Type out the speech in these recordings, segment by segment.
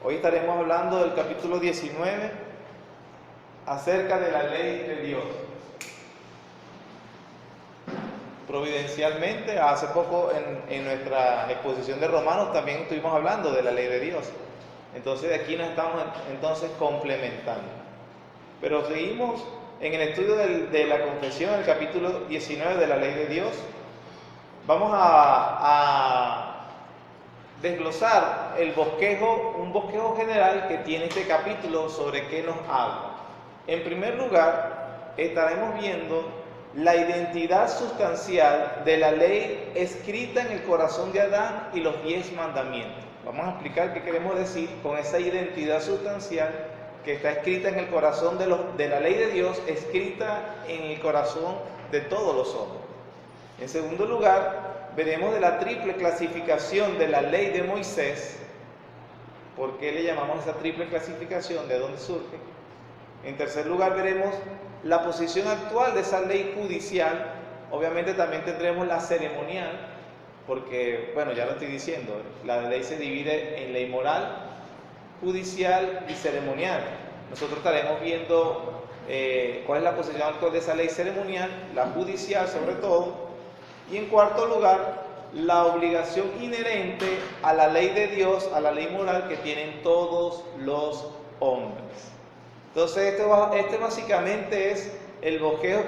Hoy estaremos hablando del capítulo 19 acerca de la ley de Dios. Providencialmente, hace poco en nuestra exposición de Romanos también estuvimos hablando de la ley de Dios. Entonces de aquí nos estamos complementando. Pero seguimos en el estudio de la confesión, el capítulo 19 de la ley de Dios. Vamos a desglosar un bosquejo general que tiene este capítulo sobre qué nos habla. En primer lugar, estaremos viendo la identidad sustancial de la ley escrita en el corazón de Adán y los 10 mandamientos. Vamos a explicar qué queremos decir con esa identidad sustancial que está escrita en el corazón de la ley de Dios, escrita en el corazón de todos los hombres. En segundo lugar, veremos de la triple clasificación de la ley de Moisés. ¿Por qué le llamamos esa triple clasificación? ¿De dónde surge? En tercer lugar, veremos la posición actual de esa ley judicial. Obviamente también tendremos la ceremonial, porque, bueno, ya lo estoy diciendo, la ley se divide en ley moral, judicial y ceremonial. Nosotros estaremos viendo cuál es la posición actual de esa ley ceremonial, la judicial sobre todo, y en cuarto lugar, la obligación inherente a la ley de Dios, a la ley moral que tienen todos los hombres. Entonces este básicamente es el bosquejo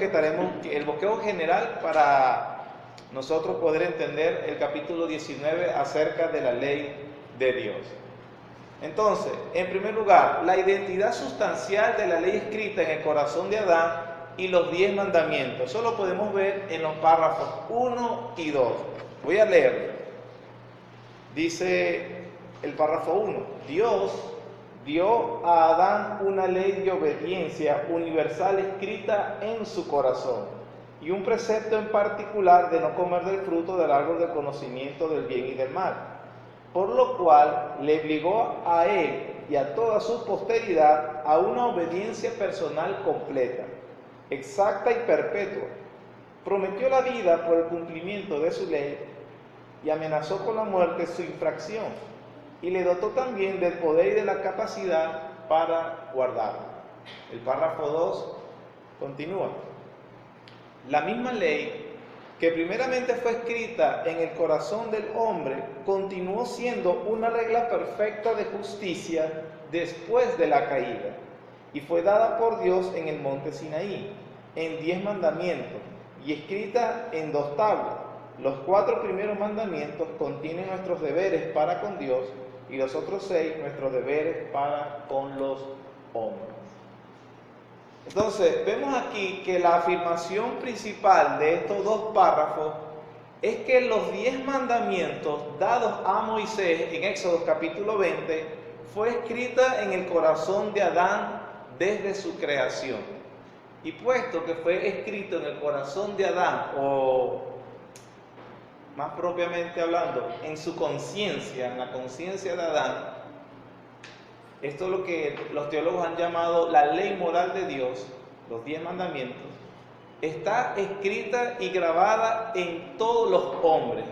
general para nosotros poder entender el capítulo 19 acerca de la ley de Dios. Entonces, en primer lugar, la identidad sustancial de la ley escrita en el corazón de Adán y los 10 mandamientos. Eso lo podemos ver en los párrafos 1 y 2. Voy a leerlo. Dice el párrafo 1: Dios dio a Adán una ley de obediencia universal escrita en su corazón y un precepto en particular de no comer del fruto del árbol del conocimiento del bien y del mal, por lo cual le obligó a él y a toda su posteridad a una obediencia personal completa, exacta y perpetua. Prometió la vida por el cumplimiento de su ley y amenazó con la muerte su infracción, y le dotó también del poder y de la capacidad para guardarla. El párrafo 2 continúa. La misma ley que primeramente fue escrita en el corazón del hombre, continuó siendo una regla perfecta de justicia después de la caída, y fue dada por Dios en el monte Sinaí, en 10 mandamientos, y escrita en 2 tablas. Los 4 primeros mandamientos contienen nuestros deberes para con Dios, y los otros 6 nuestros deberes para con los hombres. Entonces, vemos aquí que la afirmación principal de estos 2 párrafos es que los 10 mandamientos dados a Moisés en Éxodo capítulo 20 fue escrita en el corazón de Adán desde su creación. Y puesto que fue escrito en el corazón de Adán, o más propiamente hablando, en su conciencia, en la conciencia de Adán, esto es lo que los teólogos han llamado la ley moral de Dios, los 10 mandamientos, está escrita y grabada en todos los hombres.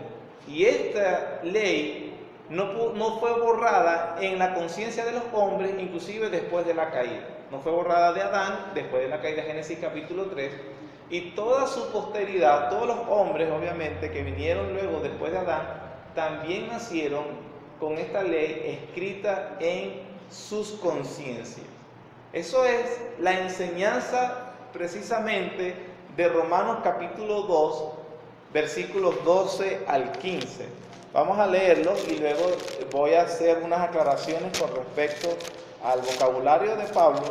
Y esta ley no fue borrada en la conciencia de los hombres, inclusive después de la caída. No fue borrada de Adán después de la caída, Génesis capítulo 3. Y toda su posteridad, todos los hombres obviamente que vinieron luego después de Adán, también nacieron con esta ley escrita en sus conciencias. Eso es la enseñanza precisamente de Romanos capítulo 2, versículos 12 al 15. Vamos a leerlo y luego voy a hacer unas aclaraciones con respecto al vocabulario de Pablo,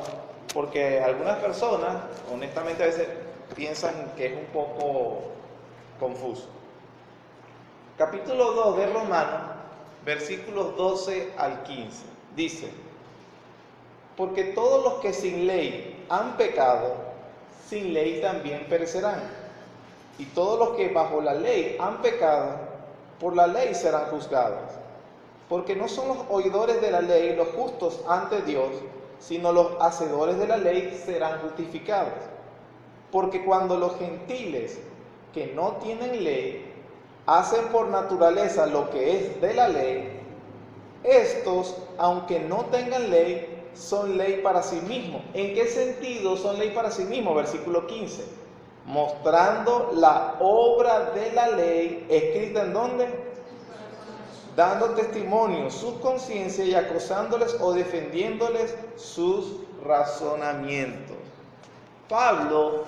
porque algunas personas, honestamente, a veces piensan que es un poco confuso. Capítulo 2 de Romanos, versículos 12 al 15, dice: porque todos los que sin ley han pecado, sin ley también perecerán. Y todos los que bajo la ley han pecado, por la ley serán juzgados. Porque no son los oidores de la ley los justos ante Dios, sino los hacedores de la ley serán justificados. Porque cuando los gentiles que no tienen ley hacen por naturaleza lo que es de la ley, Estos, aunque no tengan ley, son ley para sí mismos. ¿En qué sentido son ley para sí mismos? Versículo 15. Mostrando la obra de la ley, escrita ¿en dónde? Dando testimonio sus conciencias y acusándoles o defendiéndoles sus razonamientos. Pablo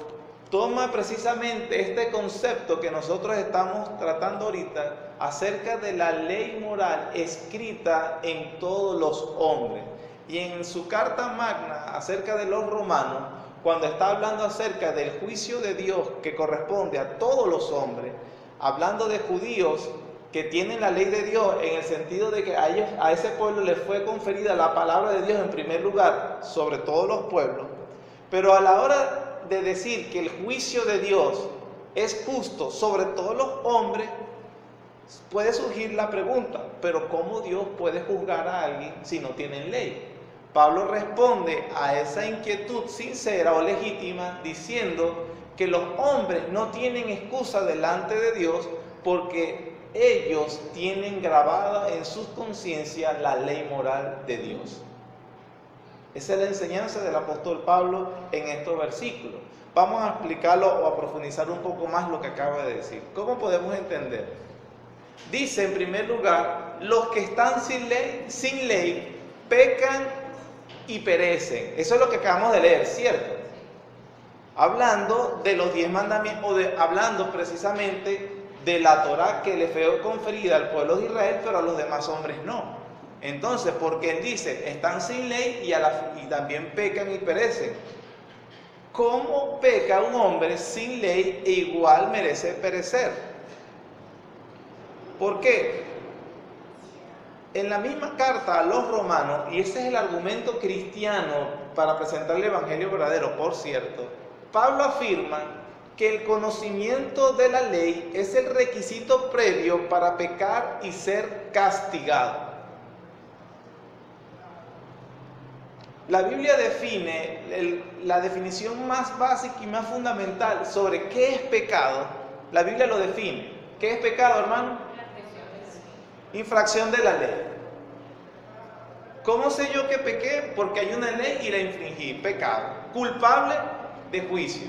toma precisamente este concepto que nosotros estamos tratando ahorita acerca de la ley moral escrita en todos los hombres. Y en su carta magna acerca de los romanos, cuando está hablando acerca del juicio de Dios que corresponde a todos los hombres, hablando de judíos que tienen la ley de Dios en el sentido de que a ese pueblo le fue conferida la palabra de Dios en primer lugar sobre todos los pueblos, pero a la hora de decir que el juicio de Dios es justo sobre todos los hombres, puede surgir la pregunta, pero ¿cómo Dios puede juzgar a alguien si no tienen ley? Pablo responde a esa inquietud sincera o legítima diciendo que los hombres no tienen excusa delante de Dios porque ellos tienen grabada en sus conciencias la ley moral de Dios. Esa es la enseñanza del apóstol Pablo en estos versículos. Vamos a explicarlo o a profundizar un poco más lo que acaba de decir. ¿Cómo podemos entender? Dice en primer lugar, los que están sin ley pecan y perecen. Eso es lo que acabamos de leer, ¿cierto? Hablando de los 10 mandamientos, hablando precisamente de la Torá que le fue conferida al pueblo de Israel, pero a los demás hombres no. Entonces, porque él dice, están sin ley y también pecan y perecen. ¿Cómo peca un hombre sin ley e igual merece perecer? ¿Por qué? En la misma carta a los romanos, y ese es el argumento cristiano para presentar el evangelio verdadero, por cierto, Pablo afirma que el conocimiento de la ley es el requisito previo para pecar y ser castigado. La Biblia define la definición más básica y más fundamental sobre qué es pecado. La Biblia lo define. ¿Qué es pecado, hermano? Infracción de la ley. ¿Cómo sé yo que pequé? Porque hay una ley y la infringí. Pecado. Culpable de juicio.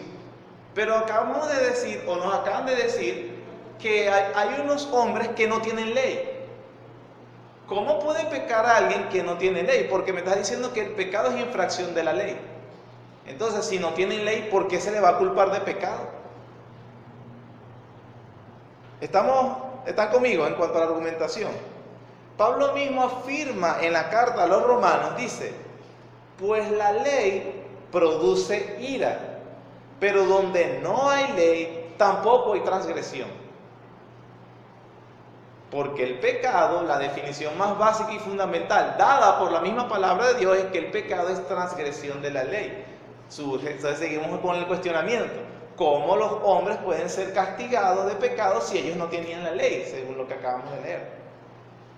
Pero acabamos de decir, o nos acaban de decir, que hay unos hombres que no tienen ley. ¿Cómo puede pecar a alguien que no tiene ley? Porque me estás diciendo que el pecado es infracción de la ley. Entonces, si no tienen ley, ¿por qué se le va a culpar de pecado? ¿Están conmigo en cuanto a la argumentación? Pablo mismo afirma en la carta a los romanos, dice, pues la ley produce ira, pero donde no hay ley, tampoco hay transgresión. Porque el pecado, la definición más básica y fundamental, dada por la misma palabra de Dios, es que el pecado es transgresión de la ley. Entonces seguimos con el cuestionamiento. ¿Cómo los hombres pueden ser castigados de pecado si ellos no tenían la ley? Según lo que acabamos de leer.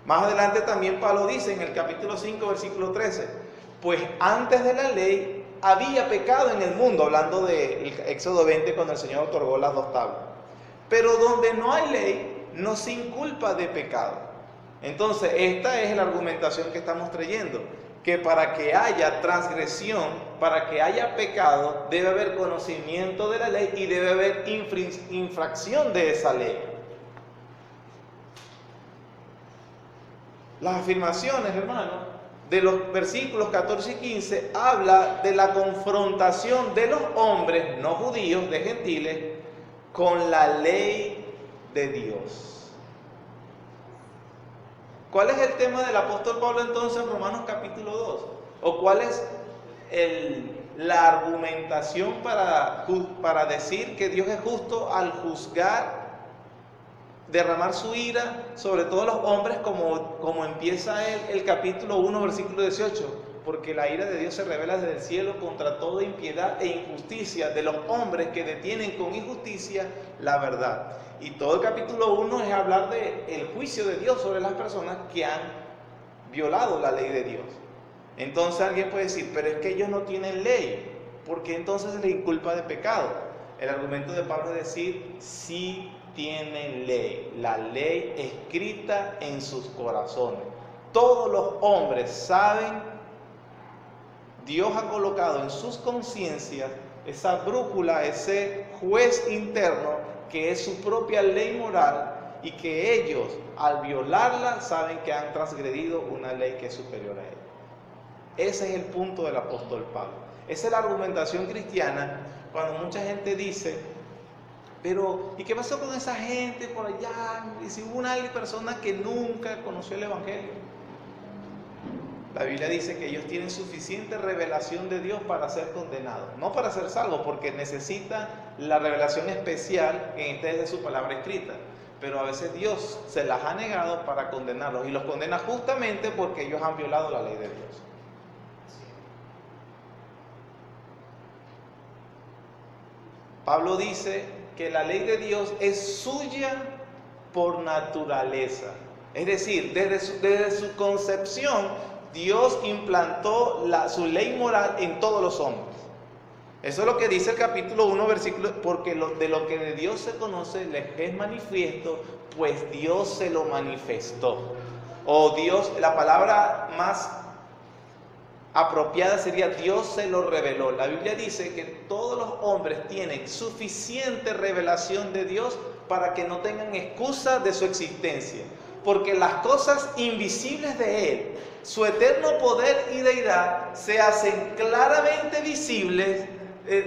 Más adelante también Pablo dice en el capítulo 5, versículo 13, pues antes de la ley había pecado en el mundo, hablando del Éxodo 20 cuando el Señor otorgó las 2 tablas. Pero donde no hay ley, no se inculpa de pecado. Entonces, esta es la argumentación que estamos trayendo, que para que haya transgresión, para que haya pecado, debe haber conocimiento de la ley y debe haber infracción de esa ley. Las afirmaciones, hermanos, de los versículos 14 y 15 habla de la confrontación de los hombres no judíos, de gentiles, con la ley de Dios. ¿Cuál es el tema del apóstol Pablo entonces en Romanos capítulo 2? ¿O cuál es la argumentación para decir que Dios es justo al juzgar, derramar su ira sobre todos los hombres como empieza el capítulo 1 versículo 18? Porque la ira de Dios se revela desde el cielo contra toda impiedad e injusticia de los hombres que detienen con injusticia la verdad. Y todo el capítulo 1 es hablar del juicio de Dios sobre las personas que han violado la ley de Dios. Entonces alguien puede decir, pero es que ellos no tienen ley, ¿por qué entonces se les inculpa de pecado? El argumento de Pablo es decir, sí tienen ley, la ley escrita en sus corazones. todos los hombres saben, Dios ha colocado en sus conciencias esa brújula, ese juez interno que es su propia ley moral, y que ellos, al violarla, saben que han transgredido una ley que es superior a ellos. Ese es el punto del apóstol Pablo. Esa es la argumentación cristiana cuando mucha gente dice, pero ¿y qué pasó con esa gente por allá? Y si hubo una persona que nunca conoció el Evangelio. La Biblia dice que ellos tienen suficiente revelación de Dios para ser condenados, no para ser salvos, porque necesita la revelación especial en esta es de su palabra escrita. Pero a veces Dios se las ha negado para condenarlos, y los condena justamente porque ellos han violado la ley de Dios. Pablo dice que la ley de Dios es suya por naturaleza. Es decir, desde su concepción, Dios implantó su ley moral en todos los hombres. Eso es lo que dice el capítulo 1, versículo, porque de lo que de Dios se conoce les es manifiesto, pues Dios se lo manifestó. O Dios, la palabra más apropiada sería Dios se lo reveló. La Biblia dice que todos los hombres tienen suficiente revelación de Dios para que no tengan excusa de su existencia. Porque las cosas invisibles de Él, su eterno poder y deidad, se hacen claramente visibles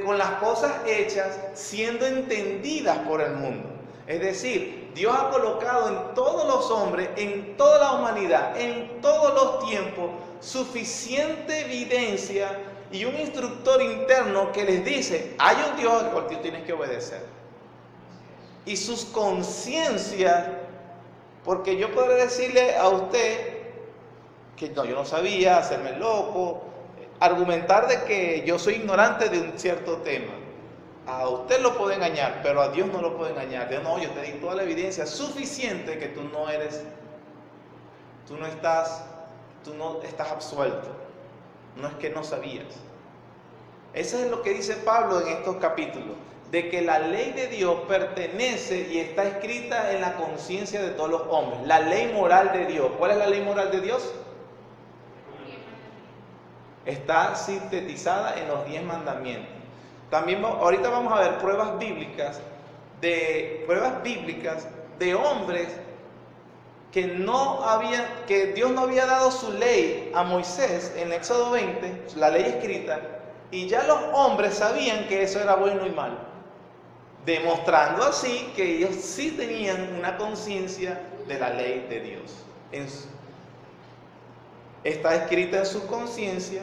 con las cosas hechas, siendo entendidas por el mundo. Es decir, Dios ha colocado en todos los hombres, en toda la humanidad, en todos los tiempos, suficiente evidencia y un instructor interno que les dice, hay un Dios al cual tú tienes que obedecer. Y sus conciencias, porque yo podré decirle a usted que no, yo no sabía, hacerme loco, argumentar de que yo soy ignorante de un cierto tema. A usted lo puede engañar, pero a Dios no lo puede engañar. Dios no, yo te di toda la evidencia suficiente que tú no estás absuelto. No es que no sabías. Eso es lo que dice Pablo en estos capítulos, de que la ley de Dios pertenece y está escrita en la conciencia de todos los hombres. La ley moral de Dios. ¿Cuál es la ley moral de Dios? Está sintetizada en los 10 mandamientos. También ahorita vamos a ver pruebas bíblicas de hombres que Dios no había dado su ley a Moisés en Éxodo 20, la ley escrita, y ya los hombres sabían que eso era bueno y malo, demostrando así que ellos sí tenían una conciencia de la ley de Dios. Está escrita en su conciencia.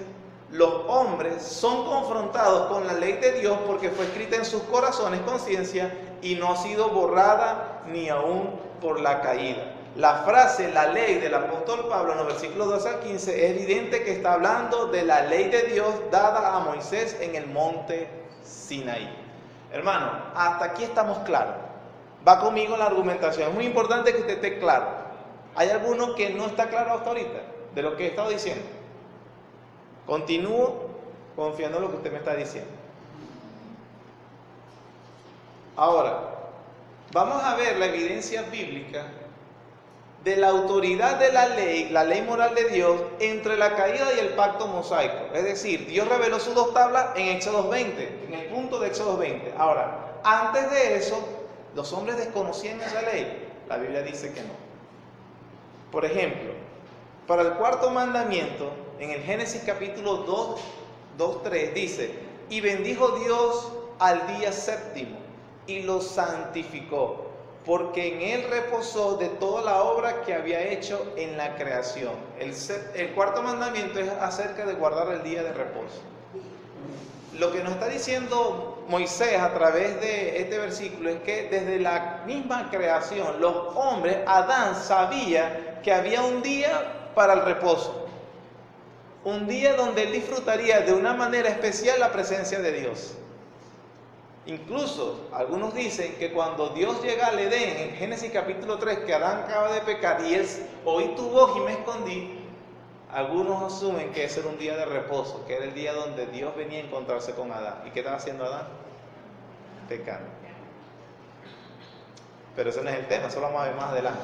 Los hombres son confrontados con la ley de Dios porque fue escrita en sus corazones, conciencia, y no ha sido borrada ni aún por la caída. La frase, la ley del apóstol Pablo en los versículos 12 al 15, es evidente que está hablando de la ley de Dios dada a Moisés en el monte Sinaí. Hermano, hasta aquí estamos claros. Va conmigo en la argumentación. Es muy importante que usted esté claro. ¿Hay alguno que no está claro hasta ahorita de lo que he estado diciendo? Continúo confiando en lo que usted me está diciendo. Ahora, vamos a ver la evidencia bíblica de la autoridad de la ley moral de Dios, entre la caída y el pacto mosaico. Es decir, Dios reveló sus 2 tablas en Éxodo 20, en el punto de Éxodo 20. Ahora, antes de eso, los hombres desconocían esa ley. La Biblia dice que no. Por ejemplo, para el 4.º mandamiento, en el Génesis capítulo 2:3 dice, y bendijo Dios al día 7º y lo santificó, porque en él reposó de toda la obra que había hecho en la creación. El 4.º mandamiento es acerca de guardar el día de reposo. Lo que nos está diciendo Moisés a través de este versículo es que desde la misma creación, los hombres, Adán sabía que había un día para el reposo. Un día donde él disfrutaría de una manera especial la presencia de Dios. Incluso, algunos dicen que cuando Dios llega al Edén, en Génesis capítulo 3, que Adán acaba de pecar y él oí tu voz y me escondí, algunos asumen que ese era un día de reposo, que era el día donde Dios venía a encontrarse con Adán. ¿Y qué estaba haciendo Adán? Pecando. Pero ese no es el tema, eso lo vamos a ver más adelante.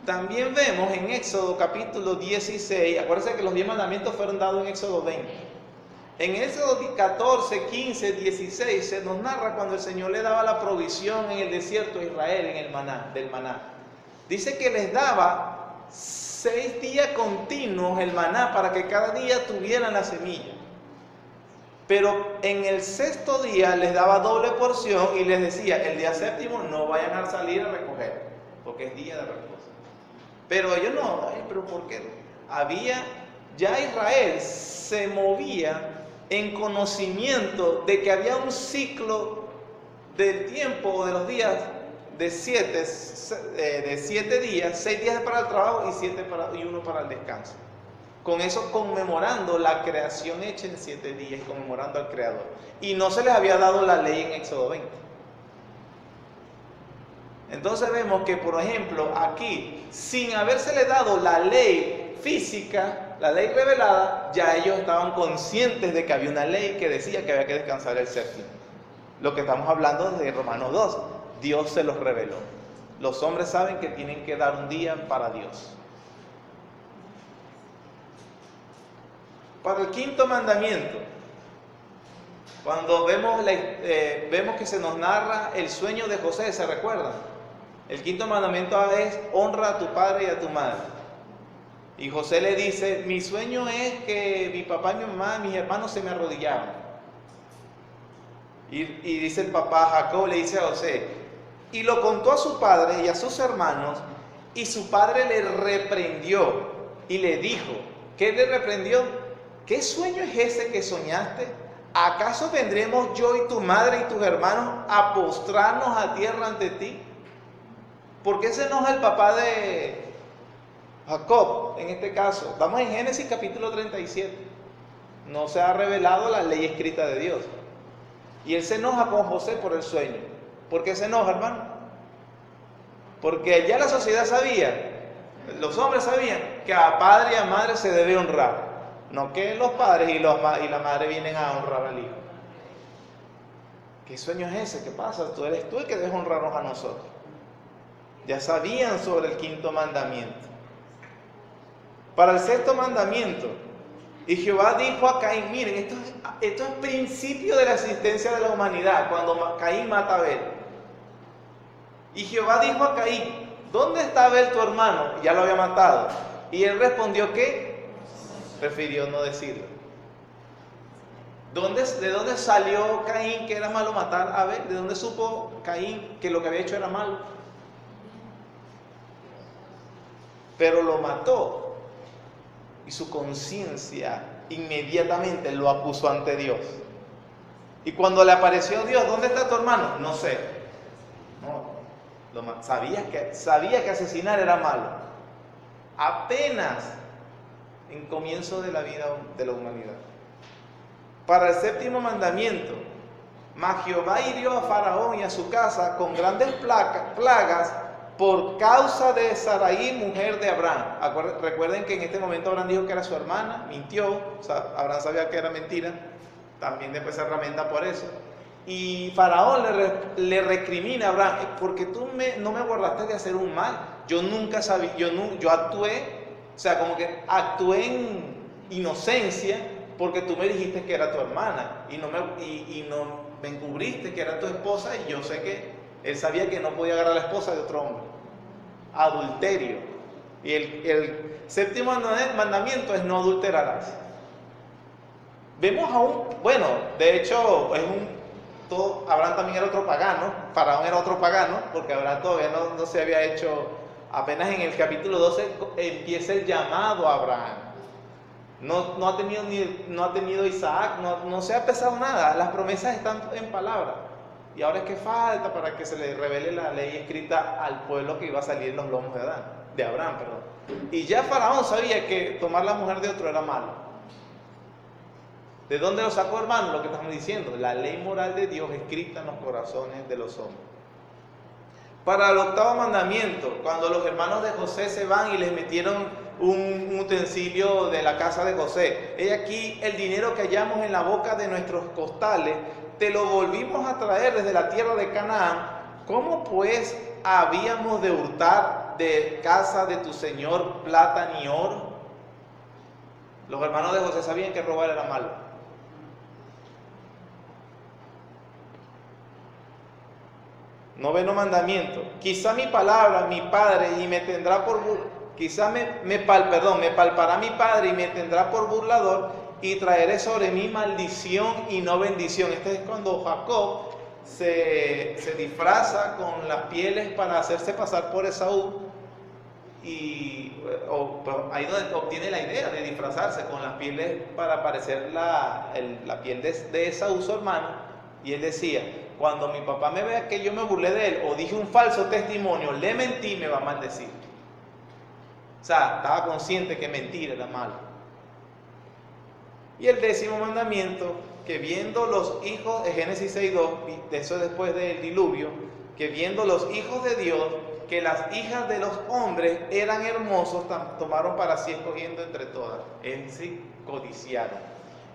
También vemos en Éxodo capítulo 16, acuérdense que los 10 mandamientos fueron dados en Éxodo 20. En Éxodo 14, 15, 16 se nos narra cuando el Señor le daba la provisión en el desierto de Israel, en el maná, del maná. Dice que les daba 6 días continuos el maná para que cada día tuvieran la semilla. Pero en el 6º día les daba doble porción y les decía, el día 7º no vayan a salir a recoger, porque es día de reposo. Pero ellos no, pero ¿por qué? Ya Israel se movía en conocimiento de que había un ciclo del tiempo de los días de 7 días, 6 días para el trabajo y 1 para el descanso. Con eso conmemorando la creación hecha en 7 días y conmemorando al Creador. Y no se les había dado la ley en Éxodo 20. Entonces vemos que, por ejemplo, aquí, sin habérsele dado la ley física, la ley revelada, ya ellos estaban conscientes de que había una ley que decía que había que descansar el 7º. Lo que estamos hablando de Romanos 2, Dios se los reveló. Los hombres saben que tienen que dar un día para Dios. Para el 5.º mandamiento, cuando vemos que se nos narra el sueño de José, ¿se recuerdan? El 5.º mandamiento es honra a tu padre y a tu madre. Y José le dice, mi sueño es que mi papá y mi mamá, mis hermanos se me arrodillaban. Y dice el papá, Jacob le dice a José, y lo contó a su padre y a sus hermanos, y su padre le reprendió y le dijo, ¿qué le reprendió? ¿Qué sueño es ese que soñaste? ¿Acaso vendremos yo y tu madre y tus hermanos a postrarnos a tierra ante ti? ¿Por qué se enoja el papá de Jacob en este caso? Vamos en Génesis capítulo 37. No se ha revelado la ley escrita de Dios. Y él se enoja con José por el sueño. ¿Por qué se enoja, hermano? Porque ya la sociedad sabía, los hombres sabían que a padre y a madre se debe honrar. No que los padres y la madre vienen a honrar al hijo. ¿Qué sueño es ese? ¿Qué pasa? Tú eres tú el que debes honrarnos a nosotros. Ya sabían sobre el 5.º mandamiento. Para el 6.º mandamiento, y Jehová dijo a Caín, miren, esto es principio de la existencia de la humanidad, cuando Caín mata a Abel. Y Jehová dijo a Caín, ¿dónde está Abel tu hermano? Ya lo había matado. Y él respondió, ¿qué? Prefirió no decirlo. ¿De dónde salió Caín que era malo matar a Abel? ¿De dónde supo Caín que lo que había hecho era malo? Pero lo mató y su conciencia inmediatamente lo acusó ante Dios. Y cuando le apareció Dios, ¿dónde está tu hermano? No sé. No, sabía que asesinar era malo. Apenas en comienzo de la vida de la humanidad. Para el 7.º mandamiento, mas Jehová hirió a Faraón y a su casa con grandes plagas por causa de Sarai, mujer de Abraham. Recuerden que en este momento Abraham dijo que era su hermana, mintió, o sea, Abraham sabía que era mentira, también después se lamenta por eso. Y Faraón le recrimina a Abraham, porque tú no me guardaste de hacer un mal. Yo nunca sabía, yo actué, o sea, como que actué en inocencia, porque tú me dijiste que era tu hermana, y no me encubriste que era tu esposa, y yo sé que él sabía que no podía agarrar a la esposa de otro hombre. Adulterio. Y el 7.º mandamiento es no adulterarás. Vemos de hecho, Abraham también era otro pagano, Faraón era otro pagano, porque Abraham todavía no se había hecho, apenas en el capítulo 12 empieza el llamado a Abraham. No ha tenido Isaac, no se ha pesado nada, las promesas están en palabra. Y ahora es que falta para que se le revele la ley escrita al pueblo que iba a salir en los lomos de Abraham. Y ya Faraón sabía que tomar la mujer de otro era malo. ¿De dónde lo sacó, hermano? Lo que estamos diciendo, la ley moral de Dios escrita en los corazones de los hombres. Para el 8.º mandamiento, cuando los hermanos de José se van y les metieron un utensilio de la casa de José, he aquí el dinero que hallamos en la boca de nuestros costales, te lo volvimos a traer desde la tierra de Canaán. ¿Cómo pues habíamos de hurtar de casa de tu señor plata ni oro? Los hermanos de José sabían que robar era malo. Noveno mandamiento. Quizá mi palabra, mi padre, y me tendrá por quizá me palpará mi padre y me tendrá por burlador, y traeré sobre mí maldición y no bendición. Este es cuando Jacob se disfraza con las pieles para hacerse pasar por Esaú, y ahí donde obtiene la idea de disfrazarse con las pieles para parecer la piel de Esaú, su hermano. Y él decía: cuando mi papá me vea que yo me burlé de él o dije un falso testimonio, le mentí, me va a maldecir. O sea, estaba consciente que mentir era malo. Y el 10º mandamiento, que viendo los hijos, de Génesis 6:2, eso después del diluvio, que viendo los hijos de Dios, que las hijas de los hombres eran hermosos, tomaron para sí escogiendo entre todas. Es decir, codiciaron.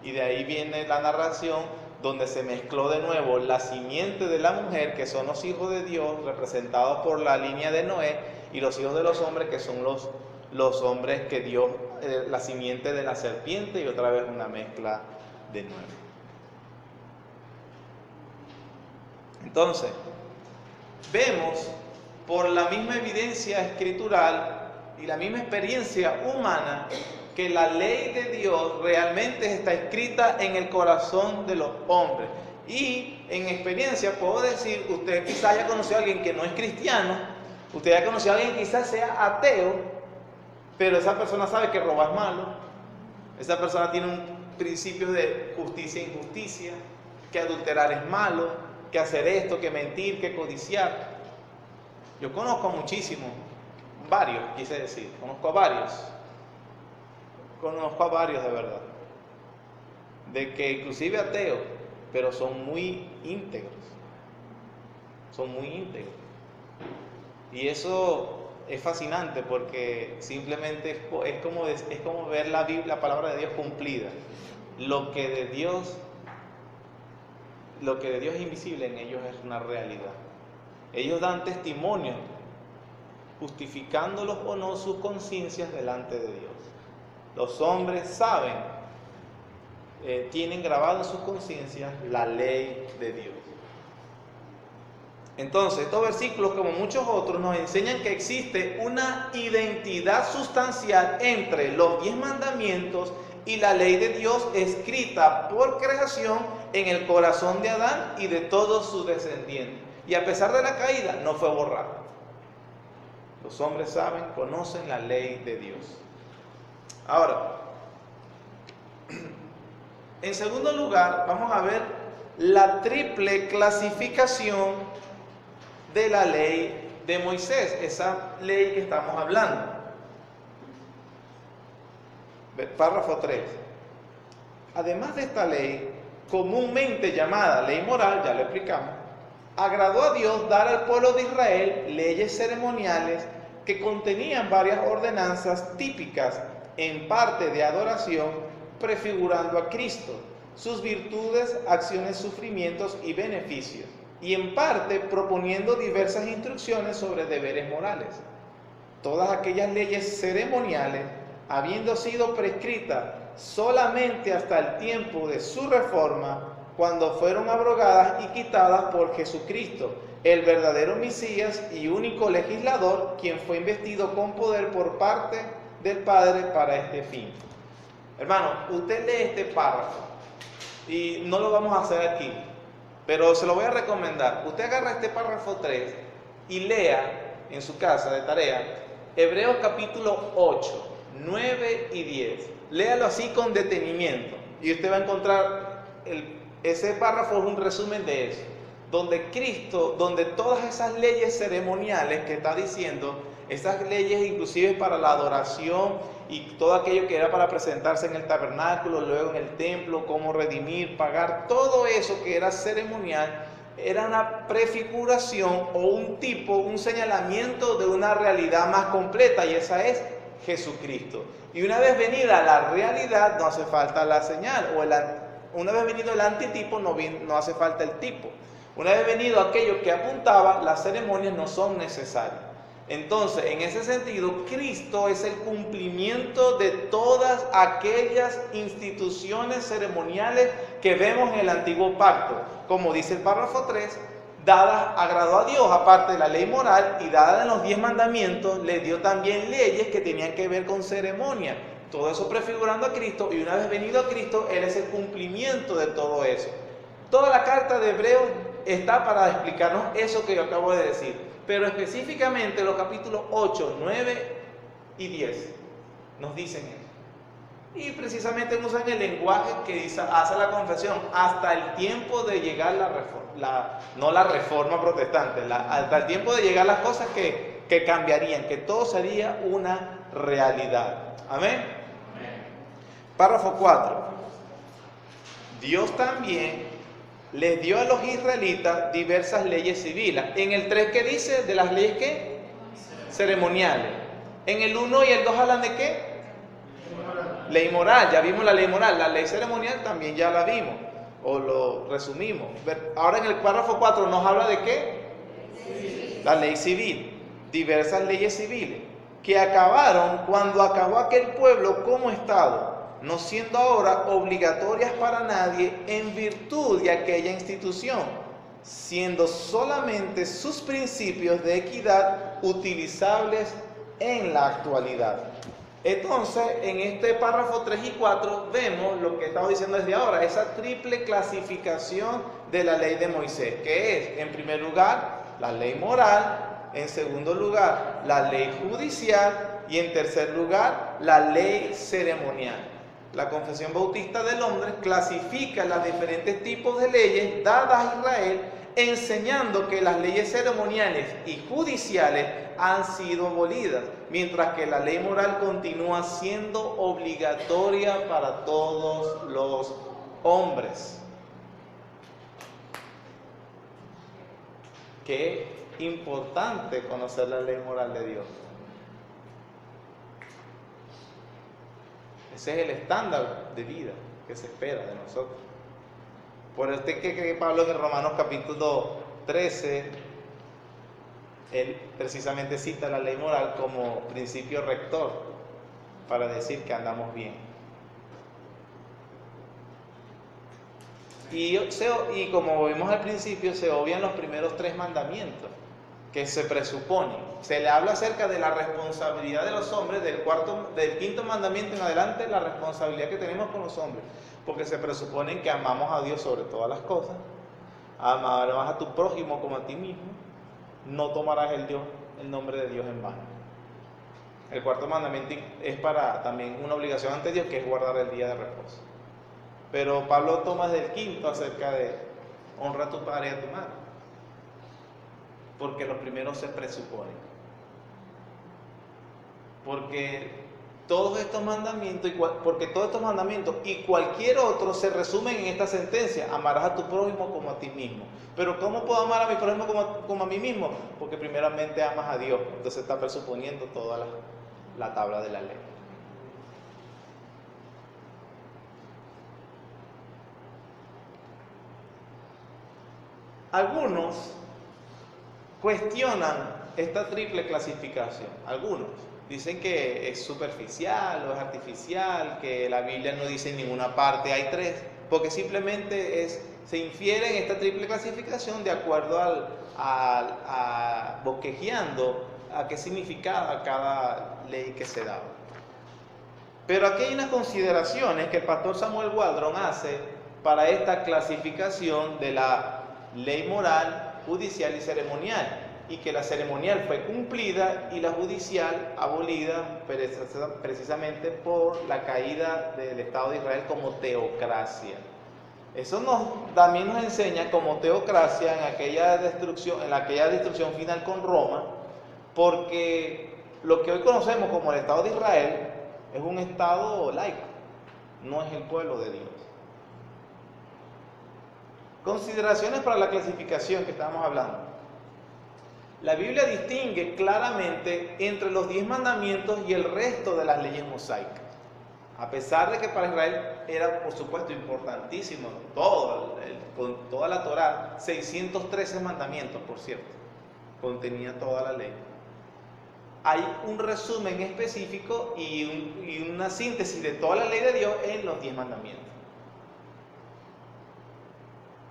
Y de ahí viene la narración donde se mezcló de nuevo la simiente de la mujer, que son los hijos de Dios, representados por la línea de Noé, y los hijos de los hombres, que son los hombres que Dios, la simiente de la serpiente, y otra vez una mezcla de nuevo. Entonces, vemos por la misma evidencia escritural y la misma experiencia humana que la ley de Dios realmente está escrita en el corazón de los hombres. Y en experiencia puedo decir, usted quizá haya conocido a alguien que no es cristiano, usted haya conocido a alguien que quizás sea ateo, pero esa persona sabe que robar es malo, esa persona tiene un principio de justicia e injusticia, que adulterar es malo, que hacer esto, que mentir, que codiciar. Yo conozco muchísimos, varios, quise decir, conozco a varios de verdad, de que inclusive ateos, pero son muy íntegros, y eso es fascinante porque simplemente es como ver la palabra de Dios cumplida. Lo que de Dios es invisible en ellos es una realidad. Ellos dan testimonio, justificándolos o no sus conciencias delante de Dios. Los hombres saben, tienen grabado en sus conciencias la ley de Dios. Entonces, estos versículos, como muchos otros, nos enseñan que existe una identidad sustancial entre los 10 mandamientos y la ley de Dios escrita por creación en el corazón de Adán y de todos sus descendientes. Y a pesar de la caída, no fue borrada. Los hombres saben, conocen la ley de Dios. Ahora, en segundo lugar, vamos a ver la triple clasificación de la ley de Moisés, esa ley que estamos hablando. Párrafo 3. Además de esta ley, comúnmente llamada ley moral, ya lo explicamos, agradó a Dios dar al pueblo de Israel leyes ceremoniales que contenían varias ordenanzas típicas, en parte de adoración, prefigurando a Cristo, sus virtudes, acciones, sufrimientos y beneficios, y en parte proponiendo diversas instrucciones sobre deberes morales. Todas aquellas leyes ceremoniales, habiendo sido prescritas solamente hasta el tiempo de su reforma, cuando fueron abrogadas y quitadas por Jesucristo, el verdadero Mesías y único legislador, quien fue investido con poder por parte del Padre para este fin. Hermano, usted lee este párrafo, y no lo vamos a hacer aquí, pero se lo voy a recomendar. Usted agarra este párrafo 3 y lea en su casa de tarea Hebreos capítulo 8, 9 y 10. Léalo así con detenimiento y usted va a encontrar ese párrafo es un resumen de eso, donde Cristo, donde todas esas leyes ceremoniales que está diciendo, esas leyes inclusive para la adoración y todo aquello que era para presentarse en el tabernáculo, luego en el templo, cómo redimir, pagar, todo eso que era ceremonial, era una prefiguración o un señalamiento de una realidad más completa, y esa es Jesucristo. Y una vez venida la realidad, no hace falta la señal, una vez venido el antitipo, no hace falta el tipo. Una vez venido aquello que apuntaba, las ceremonias no son necesarias. Entonces, en ese sentido, Cristo es el cumplimiento de todas aquellas instituciones ceremoniales que vemos en el antiguo pacto. Como dice el párrafo 3, dadas agradó a Dios, aparte de la ley moral y dada en los 10 mandamientos, le dio también leyes que tenían que ver con ceremonia. Todo eso prefigurando a Cristo, y una vez venido a Cristo, Él es el cumplimiento de todo eso. Toda la carta de Hebreos está para explicarnos eso que yo acabo de decir. Pero específicamente los capítulos 8, 9 y 10 nos dicen eso. Y precisamente usan el lenguaje que dice, hace la confesión, hasta el tiempo de llegar no la reforma protestante, hasta el tiempo de llegar las cosas que cambiarían, que todo sería una realidad. Amén. Amén. Párrafo 4. Dios también les dio a los israelitas diversas leyes civiles. En el 3, ¿qué dice? De las leyes, ¿qué? Ceremoniales. En el 1 y el 2 hablan de ¿qué? Ley moral. Ya vimos la ley moral. La ley ceremonial también ya la vimos, o lo resumimos. Ahora en el párrafo 4 nos habla de ¿qué? La ley civil. Diversas leyes civiles que acabaron cuando acabó aquel pueblo como estado, no siendo ahora obligatorias para nadie en virtud de aquella institución, siendo solamente sus principios de equidad utilizables en la actualidad. Entonces, en este párrafo 3 y 4 vemos lo que estamos diciendo desde ahora, esa triple clasificación de la ley de Moisés, que es, en primer lugar, la ley moral, en segundo lugar, la ley judicial y en tercer lugar, la ley ceremonial. La Confesión Bautista de Londres clasifica los diferentes tipos de leyes dadas a Israel, enseñando que las leyes ceremoniales y judiciales han sido abolidas, mientras que la ley moral continúa siendo obligatoria para todos los hombres. Qué importante conocer la ley moral de Dios. Ese es el estándar de vida que se espera de nosotros. Por eso que Pablo en Romanos capítulo 13, él precisamente cita la ley moral como principio rector para decir que andamos bien. Y como vimos al principio, se obvian los primeros 3 mandamientos que se presuponen. Se le habla acerca de la responsabilidad de los hombres, del 5.º mandamiento en adelante, la responsabilidad que tenemos con los hombres, porque se presupone que amamos a Dios sobre todas las cosas, amarás a tu prójimo como a ti mismo, no tomarás el nombre de Dios en vano. El 4.º mandamiento es para también una obligación ante Dios, que es guardar el día de reposo. Pero Pablo toma del 5.º acerca de honra a tu padre y a tu madre, porque los primeros se presuponen. Porque todos estos mandamientos y cualquier otro se resumen en esta sentencia: amarás a tu prójimo como a ti mismo. Pero ¿cómo puedo amar a mi prójimo como a mí mismo? Porque primeramente amas a Dios. Entonces está presuponiendo toda la tabla de la ley. Algunos cuestionan esta triple clasificación. Algunos dicen que es superficial o es artificial, que la Biblia no dice en ninguna parte hay 3, porque simplemente se infiere en esta triple clasificación de acuerdo a bosquejeando a qué significaba cada ley que se daba. Pero aquí hay unas consideraciones que el pastor Samuel Waldron hace para esta clasificación de la ley moral, judicial y ceremonial, y que la ceremonial fue cumplida y la judicial abolida precisamente por la caída del Estado de Israel como teocracia. Eso también nos enseña como teocracia en aquella destrucción final con Roma, porque lo que hoy conocemos como el Estado de Israel es un Estado laico, no es el pueblo de Dios. Consideraciones para la clasificación que estábamos hablando. La Biblia distingue claramente entre los 10 mandamientos y el resto de las leyes mosaicas. A pesar de que para Israel era, por supuesto, importantísimo con toda la Torá, 613 mandamientos, por cierto, contenía toda la ley. hay un resumen específico y una síntesis de toda la ley de Dios en los 10 mandamientos.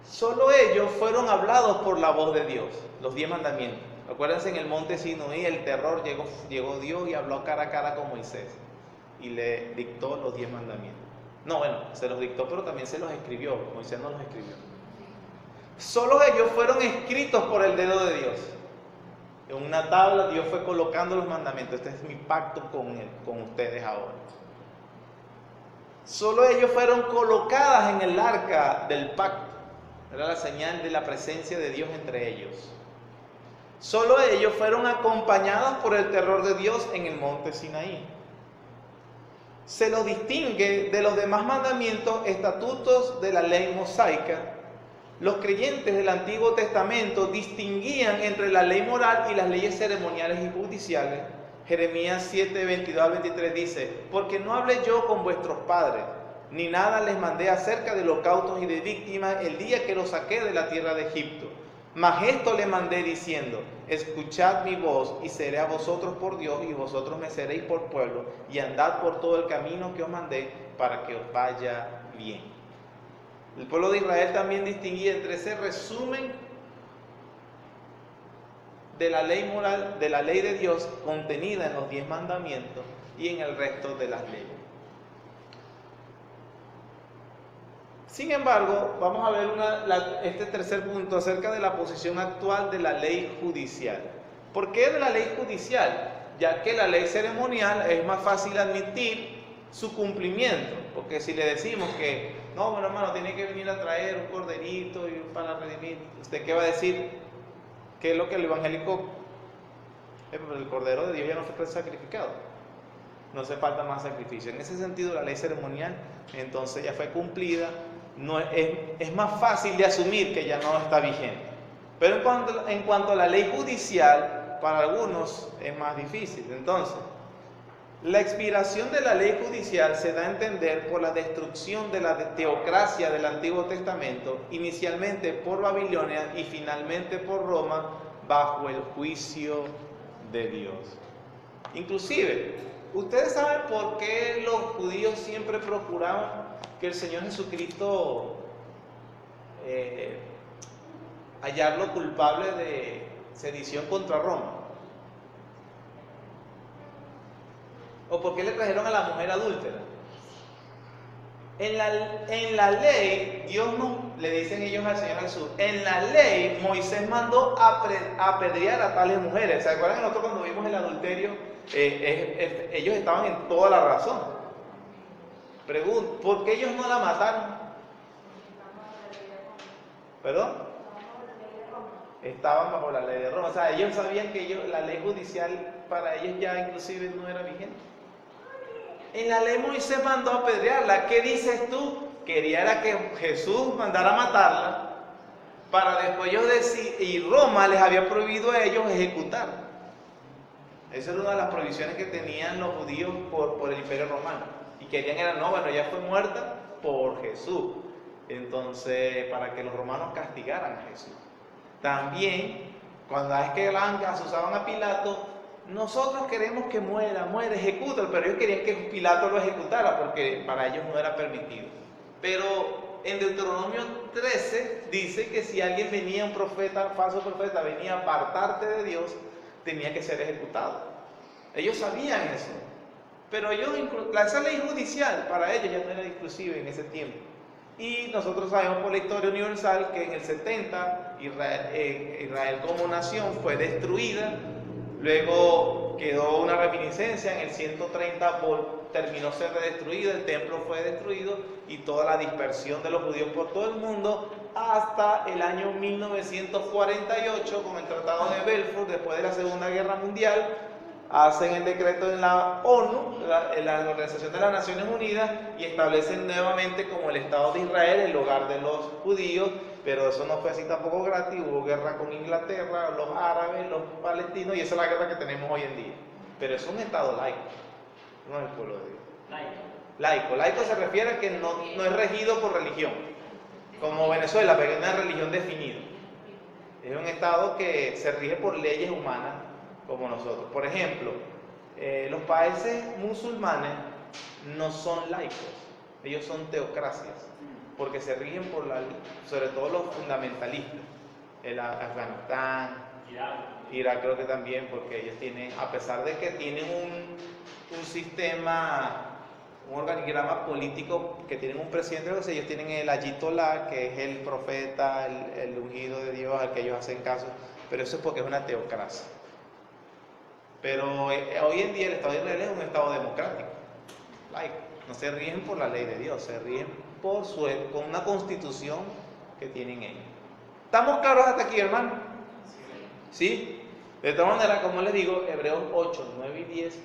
Solo ellos fueron hablados por la voz de Dios, los 10 mandamientos. Acuérdense, en el monte Sinaí, el terror, llegó Dios y habló cara a cara con Moisés y le dictó los 10 mandamientos. No, bueno, se los dictó, pero también se los escribió. Moisés no los escribió. Solo ellos fueron escritos por el dedo de Dios. En una tabla Dios fue colocando los mandamientos. Este es mi pacto con ustedes ahora. Solo ellos fueron colocadas en el arca del pacto. Era la señal de la presencia de Dios entre ellos. Solo ellos fueron acompañados por el terror de Dios en el monte Sinaí. Se los distingue de los demás mandamientos, estatutos de la ley mosaica. Los creyentes del Antiguo Testamento distinguían entre la ley moral y las leyes ceremoniales y judiciales. Jeremías 7, 22 al 23 dice: porque no hablé yo con vuestros padres, ni nada les mandé acerca de holocaustos y de víctimas el día que los saqué de la tierra de Egipto. Mas esto le mandé diciendo: escuchad mi voz, y seré a vosotros por Dios, y vosotros me seréis por pueblo, y andad por todo el camino que os mandé, para que os vaya bien. El pueblo de Israel también distinguía entre ese resumen de la ley moral, de la ley de Dios contenida en los 10 mandamientos y en el resto de las leyes. Sin embargo, vamos a ver este tercer punto acerca de la posición actual de la ley judicial. ¿Por qué de la ley judicial? Ya que la ley ceremonial es más fácil admitir su cumplimiento, porque si le decimos que no, bueno, hermano, tiene que venir a traer un corderito y para redimir, ¿usted qué va a decir? ¿Qué es lo que el evangélico? El cordero de Dios ya no fue sacrificado, no hace falta más sacrificio. En ese sentido, la ley ceremonial entonces ya fue cumplida. No, es más fácil de asumir que ya no está vigente. Pero en cuanto a la ley judicial, para algunos es más difícil. Entonces, la expiración de la ley judicial se da a entender por la destrucción de la teocracia del Antiguo Testamento, inicialmente por Babilonia y finalmente por Roma, bajo el juicio de Dios. Inclusive, ¿ustedes saben por qué los judíos siempre procuraban que el Señor Jesucristo hallarlo culpable de sedición contra Roma? ¿O por qué le trajeron a la mujer adúltera? En la ley, Dios no, le dicen ellos al Señor Jesús, en la ley Moisés mandó apedrear a tales mujeres. ¿Se acuerdan nosotros cuando vimos el adulterio? Ellos estaban en toda la razón. Pregunto, ¿por qué ellos no la mataron? ¿Perdón? Estaban bajo la ley de Roma. O sea, ellos sabían que la ley judicial para ellos ya inclusive no era vigente. En la ley Moisés mandó apedrearla. ¿Qué dices tú? Quería era que Jesús mandara a matarla para después ellos decir, y Roma les había prohibido a ellos ejecutar. Esa era una de las prohibiciones que tenían los judíos por el Imperio Romano. Y querían era, no, bueno, ella fue muerta por Jesús. Entonces, para que los romanos castigaran a Jesús. También, cuando es que asusaban a Pilato, nosotros queremos que muera, ejecútalo, pero ellos querían que Pilato lo ejecutara porque para ellos no era permitido. Pero en Deuteronomio 13 dice que si alguien venía, un profeta, falso profeta, venía a apartarte de Dios, tenía que ser ejecutado. Ellos sabían eso, pero esa ley judicial para ellos ya no era inclusive en ese tiempo. Y nosotros sabemos por la historia universal que en el 70 Israel como nación fue destruida. Luego quedó una reminiscencia, en el 130 terminó ser destruida, el templo fue destruido y toda la dispersión de los judíos por todo el mundo hasta el año 1948 con el Tratado de Balfour, después de la Segunda Guerra Mundial, hacen el decreto en la ONU, en la Organización de las Naciones Unidas, y establecen nuevamente como el Estado de Israel el hogar de los judíos. Pero eso no fue así tampoco gratis, hubo guerra con Inglaterra, los árabes, los palestinos, y esa es la guerra que tenemos hoy en día. Pero es un Estado laico, no es el pueblo de Dios. Laico se refiere a que no es regido por religión, como Venezuela, pero es una religión definida. Es un Estado que se rige por leyes humanas, como nosotros. Por ejemplo, los países musulmanes no son laicos, ellos son teocracias, porque se rigen por sobre todo los fundamentalistas. El Afganistán, Irak creo que también, porque ellos tienen, a pesar de que tienen un sistema, un organigrama político, que tienen un presidente, ellos tienen el Ayatollah, que es el profeta, el ungido de Dios al que ellos hacen caso, pero eso es porque es una teocracia. Pero hoy en día el Estado de Israel es un Estado democrático, laico. No se rigen por la ley de Dios, se rigen con una constitución que tienen ellos. ¿Estamos claros hasta aquí, hermano? ¿Sí? De todas maneras, como les digo, Hebreos 8, 9 y 10,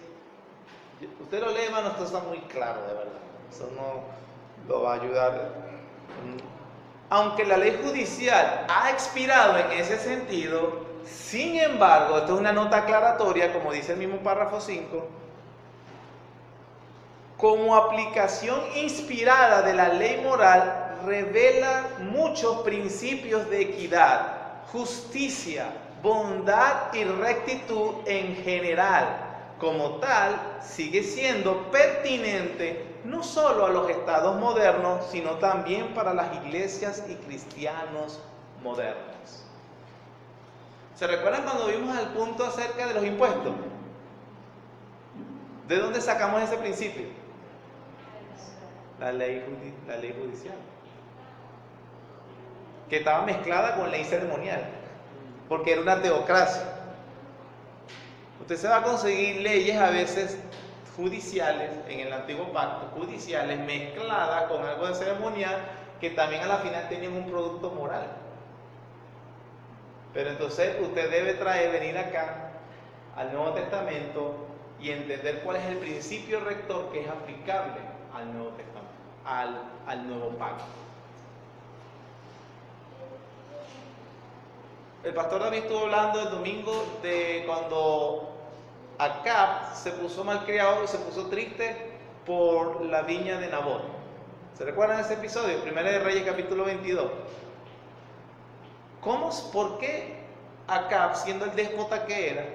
usted lo lee, hermano, esto está muy claro, de verdad. Eso no lo va a ayudar. Aunque la ley judicial ha expirado en ese sentido, sin embargo, esto es una nota aclaratoria, como dice el mismo párrafo 5, como aplicación inspirada de la ley moral, revela muchos principios de equidad, justicia, bondad y rectitud en general. Como tal, sigue siendo pertinente no solo a los estados modernos, sino también para las iglesias y cristianos modernos. ¿Se recuerdan cuando vimos el punto acerca de los impuestos? ¿De dónde sacamos ese principio? La ley judicial, que estaba mezclada con ley ceremonial, porque era una teocracia. Usted se va a conseguir leyes a veces judiciales, en el antiguo pacto, judiciales mezcladas con algo de ceremonial, que también a la final tenían un producto moral. Pero entonces usted debe venir acá al Nuevo Testamento y entender cuál es el principio rector que es aplicable al Nuevo Testamento, al Nuevo Pacto. El pastor David estuvo hablando el domingo de cuando Acab se puso malcriado y se puso triste por la viña de Nabot. ¿Se recuerdan ese episodio? Primera de Reyes, capítulo 22. ¿Por qué Acab, siendo el déspota que era,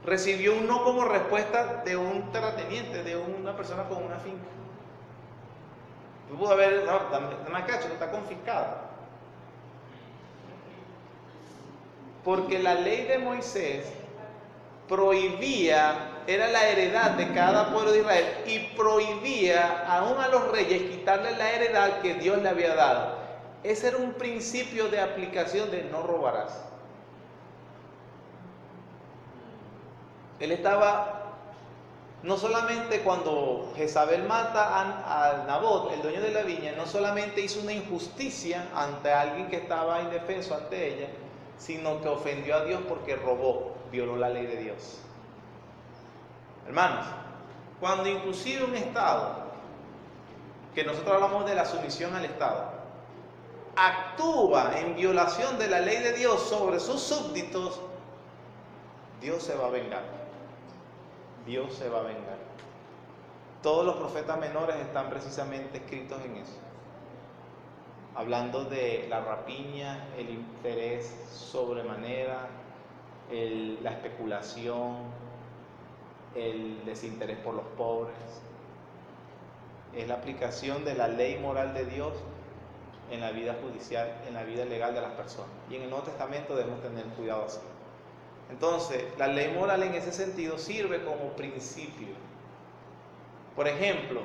recibió un no como respuesta de un terrateniente, de una persona con una finca? Pudo haber, no, dame cacho, no está confiscada. Porque la ley de Moisés prohibía, era la heredad de cada pueblo de Israel, y prohibía aún a los reyes quitarle la heredad que Dios le había dado. Ese era un principio de aplicación de no robarás. Él estaba, no solamente cuando Jezabel mata a Nabot, el dueño de la viña, no solamente hizo una injusticia ante alguien que estaba indefenso ante ella, sino que ofendió a Dios porque robó, violó la ley de Dios. Hermanos, cuando inclusive un Estado, que nosotros hablamos de la sumisión al Estado, actúa en violación de la ley de Dios sobre sus súbditos, Dios se va a vengar. Dios se va a vengar. Todos los profetas menores están precisamente escritos en eso, hablando de la rapiña, el interés sobremanera, la especulación, el desinterés por los pobres. Es la aplicación de la ley moral de Dios en la vida judicial, en la vida legal de las personas. Y en el Nuevo Testamento debemos tener cuidado así. Entonces, la ley moral en ese sentido sirve como principio. Por ejemplo,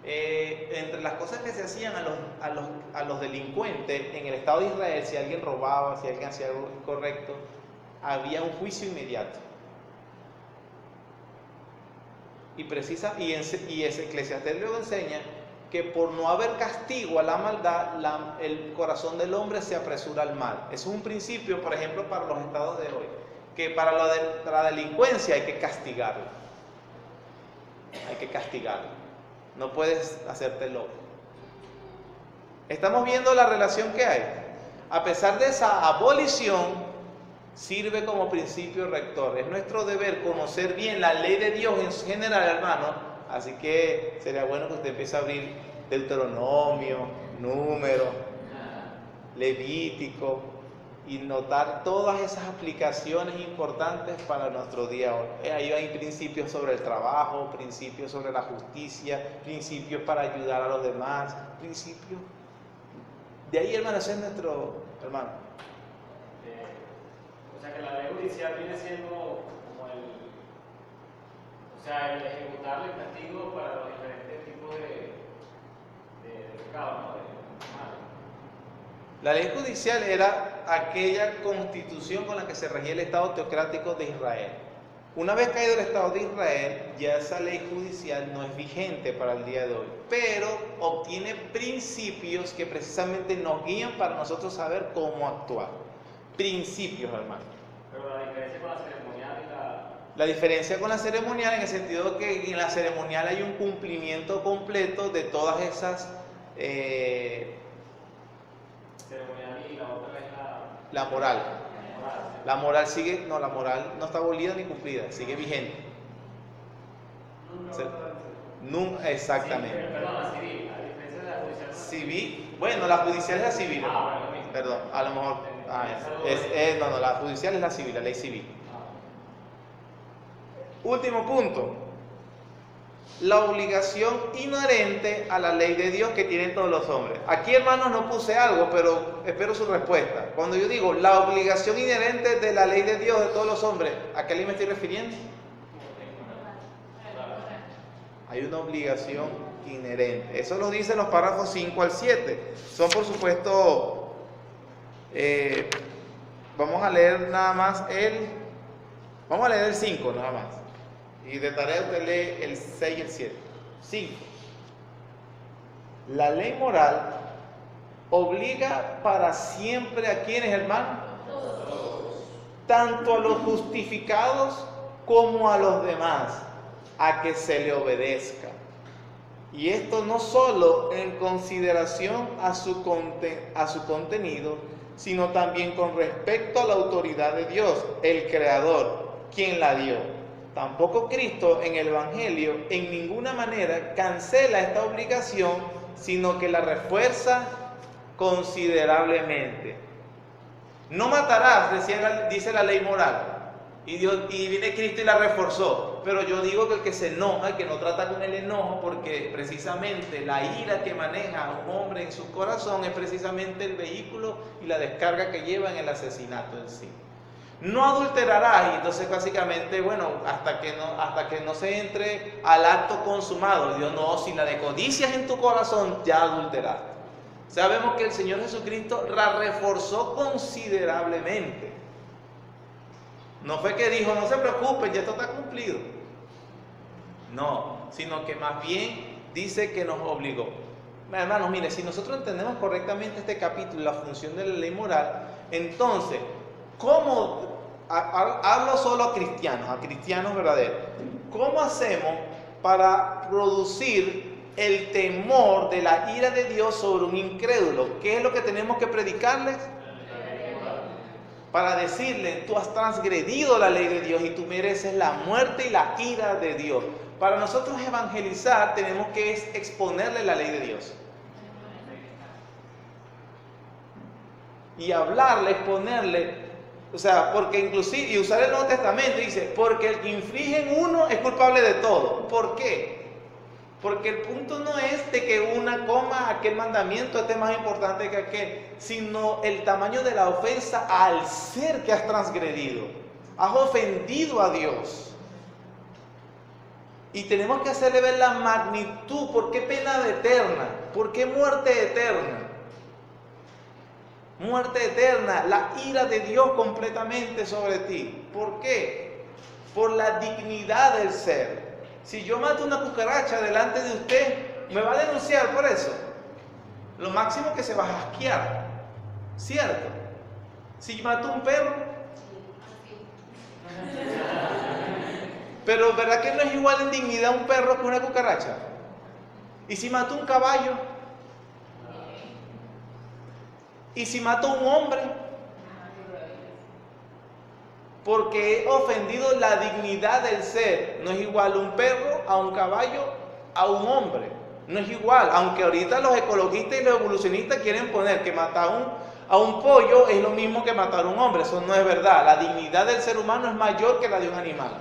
entre las cosas que se hacían a los delincuentes en el Estado de Israel, si alguien robaba, si alguien hacía algo incorrecto, había un juicio inmediato. Y ese Eclesiastés luego enseña que por no haber castigo a la maldad, el corazón del hombre se apresura al mal. Eso es un principio, por ejemplo, para los estados de hoy, que para la delincuencia hay que castigarlo. Hay que castigarlo. No puedes hacerte loco. Estamos viendo la relación que hay. A pesar de esa abolición, sirve como principio rector. Es nuestro deber conocer bien la ley de Dios en general, hermano. Así que sería bueno que usted empiece a abrir Deuteronomio, Número, Levítico, y notar todas esas aplicaciones importantes para nuestro día hoy. Ahí hay principios sobre el trabajo, principios sobre la justicia, principios para ayudar a los demás, principios. De ahí, hermano, ese es nuestro hermano. O sea que la ley judicial viene siendo como el ejecutar el castigo para los diferentes tipos de pecados, ¿no? La ley judicial era aquella constitución con la que se regía el Estado teocrático de Israel. Una vez caído el Estado de Israel, ya esa ley judicial no es vigente para el día de hoy, pero obtiene principios que precisamente nos guían para nosotros saber cómo actuar. Principios, hermano. Pero la diferencia con la ceremonial y La diferencia con la ceremonial en el sentido que en la ceremonial hay un cumplimiento completo de todas esas... ceremonial y la otra es la moral. La moral sigue, no, la moral no está abolida ni cumplida, sigue vigente. Nunca, exactamente. Perdón, la civil, a diferencia de la judicial. Civil, bueno, la judicial es la civil. Perdón, a lo mejor. No, la judicial es la civil, la ley civil. Último punto. La obligación inherente a la ley de Dios que tienen todos los hombres. Aquí, hermanos, no puse algo, pero espero su respuesta. Cuando yo digo la obligación inherente de la ley de Dios de todos los hombres, ¿a qué ley me estoy refiriendo? Hay una obligación inherente. Eso lo dicen los párrafos 5 al 7. Son, por supuesto, vamos a leer nada más vamos a leer el 5 nada más. Y de tarea usted lee el 6 y el 7. 5. La ley moral obliga para siempre a quienes, hermano, tanto a los justificados como a los demás, a que se le obedezca. Y esto no solo en consideración a su contenido, sino también con respecto a la autoridad de Dios, el Creador, quien la dio. Tampoco Cristo en el Evangelio en ninguna manera cancela esta obligación, sino que la refuerza considerablemente. No matarás, dice la ley moral. Y viene Cristo y la reforzó. Pero yo digo que el que se enoja, el que no trata con el enojo, porque precisamente la ira que maneja a un hombre en su corazón es precisamente el vehículo y la descarga que lleva en el asesinato en sí. No adulterarás, y entonces básicamente, bueno, hasta que no se entre al acto consumado. Dios no, si la de codicias en tu corazón, ya adulteraste. Sabemos que el Señor Jesucristo la reforzó considerablemente. No fue que dijo, no se preocupen, ya esto está cumplido. No, sino que más bien dice que nos obligó. Hermanos, mire, si nosotros entendemos correctamente este capítulo, la función de la ley moral, entonces, ¿cómo? Hablo solo a cristianos verdaderos. ¿Cómo hacemos para producir el temor de la ira de Dios sobre un incrédulo? ¿Qué es lo que tenemos que predicarles? Para decirle, tú has transgredido la ley de Dios y tú mereces la muerte y la ira de Dios. Para nosotros evangelizar tenemos que exponerle la ley de Dios. Y hablarle, exponerle. O sea, porque inclusive, y usar el Nuevo Testamento, dice, porque el que infringe en uno es culpable de todo. ¿Por qué? Porque el punto no es de que una coma aquel mandamiento esté más importante que aquel, sino el tamaño de la ofensa al ser que has transgredido. Has ofendido a Dios. Y tenemos que hacerle ver la magnitud. ¿Por qué pena eterna? ¿Por qué muerte eterna? Muerte eterna, la ira de Dios completamente sobre ti. ¿Por qué? Por la dignidad del ser. Si yo mato una cucaracha delante de usted, ¿me va a denunciar por eso? Lo máximo que se va a asquear, ¿cierto? Si mato un perro, pero ¿verdad que no es igual en dignidad un perro que una cucaracha? ¿Y si mato un caballo? ¿Y si mato a un hombre? Porque he ofendido la dignidad del ser. No es igual un perro a un caballo a un hombre. No es igual. Aunque ahorita los ecologistas y los evolucionistas quieren poner que matar a un pollo es lo mismo que matar a un hombre. Eso no es verdad. La dignidad del ser humano es mayor que la de un animal.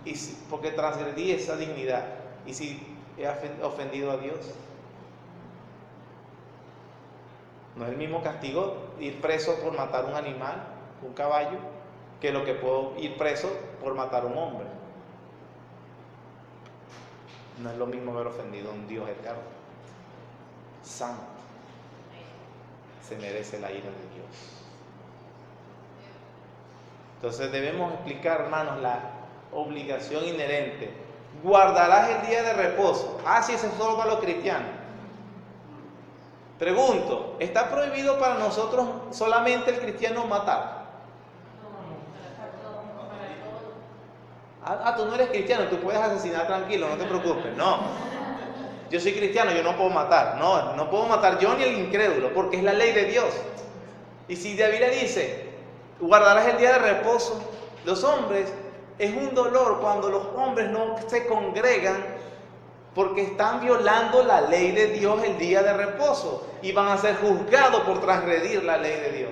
Y porque transgredí esa dignidad. ¿Y si he ofendido a Dios? No es el mismo castigo ir preso por matar un animal, un caballo, que lo que puedo ir preso por matar a un hombre. No es lo mismo haber ofendido a un Dios eterno, santo. Se merece la ira de Dios. Entonces debemos explicar, hermanos, la obligación inherente. Guardarás el día de reposo. Sí, eso es solo para los cristianos. Pregunto, ¿está prohibido para nosotros solamente el cristiano matar? Tú no eres cristiano, tú puedes asesinar tranquilo, no te preocupes. No, yo soy cristiano, yo no puedo matar. No puedo matar yo ni el incrédulo, porque es la ley de Dios. Y si David le dice, guardarás el día de reposo, los hombres, es un dolor cuando los hombres no se congregan porque están violando la ley de Dios el día de reposo y van a ser juzgados por transgredir la ley de Dios.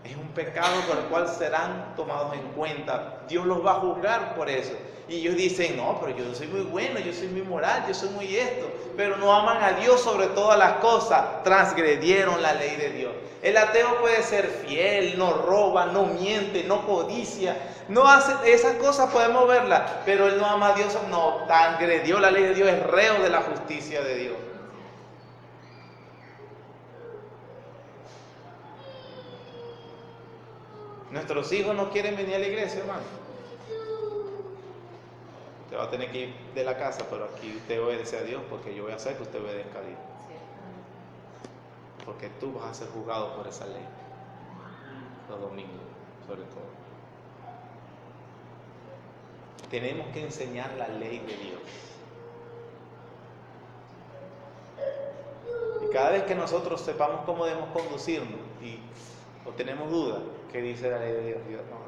Es un pecado por el cual serán tomados en cuenta. Dios los va a juzgar por eso. Y ellos dicen, no, pero yo soy muy bueno, yo soy muy moral, yo soy muy esto. Pero no aman a Dios sobre todas las cosas. Transgredieron la ley de Dios. El ateo puede ser fiel, no roba, no miente, no codicia. No hace esas cosas, podemos verlas. Pero él no ama a Dios, no, transgredió la ley de Dios, es reo de la justicia de Dios. Nuestros hijos no quieren venir a la iglesia, hermano. Usted va a tener que ir de la casa, pero aquí usted obedece a Dios porque yo voy a hacer que usted obedezca a Dios. Porque tú vas a ser juzgado por esa ley. Los domingos, sobre todo. Tenemos que enseñar la ley de Dios. Y cada vez que nosotros sepamos cómo debemos conducirnos o tenemos dudas, ¿qué dice la ley de Dios? Dios, no,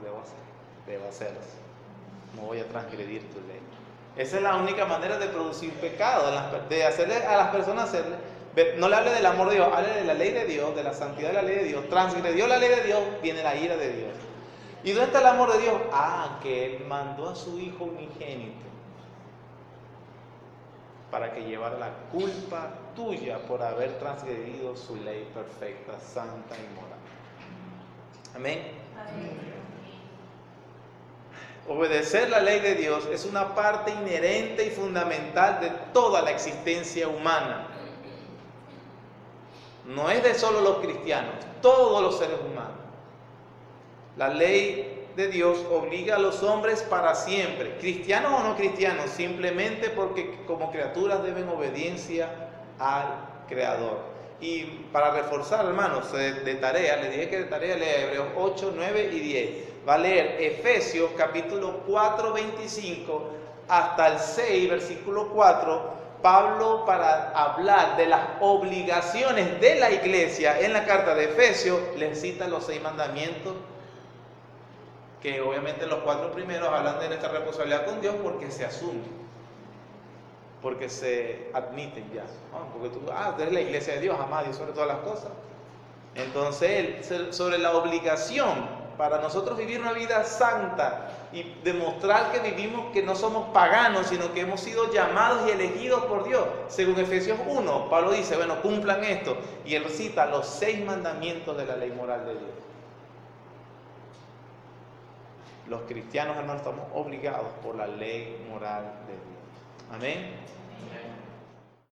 debo hacerlo. No voy a transgredir tu ley. Esa es la única manera de producir pecado, de hacerle a las personas no le hable del amor de Dios, hable de la ley de Dios, de la santidad de la ley de Dios. Transgredió la ley de Dios, viene la ira de Dios. ¿Y dónde está el amor de Dios? Que Él mandó a su Hijo unigénito para que llevara la culpa tuya por haber transgredido su ley perfecta, santa y moral. Amén. Amén. Obedecer la ley de Dios es una parte inherente y fundamental de toda la existencia humana. No es de solo los cristianos, todos los seres humanos. La ley de Dios obliga a los hombres para siempre, cristianos o no cristianos, simplemente porque como criaturas deben obediencia al Creador. Y para reforzar, hermanos, de tarea, les dije que de tarea lea Hebreos 8, 9 y 10. Va a leer Efesios capítulo 4, 25 hasta el 6, versículo 4. Pablo, para hablar de las obligaciones de la iglesia en la carta de Efesios, les cita los 6 mandamientos, que obviamente los 4 primeros hablan de nuestra responsabilidad con Dios porque se asumen, porque se admiten ya. Porque tú eres la iglesia de Dios, ama a Dios sobre todas las cosas. Entonces, sobre la obligación para nosotros vivir una vida santa y demostrar que vivimos, que no somos paganos, sino que hemos sido llamados y elegidos por Dios. Según Efesios 1, Pablo dice, bueno, cumplan esto. Y él cita los 6 mandamientos de la ley moral de Dios. Los cristianos, hermanos, estamos obligados por la ley moral de Dios. Amén.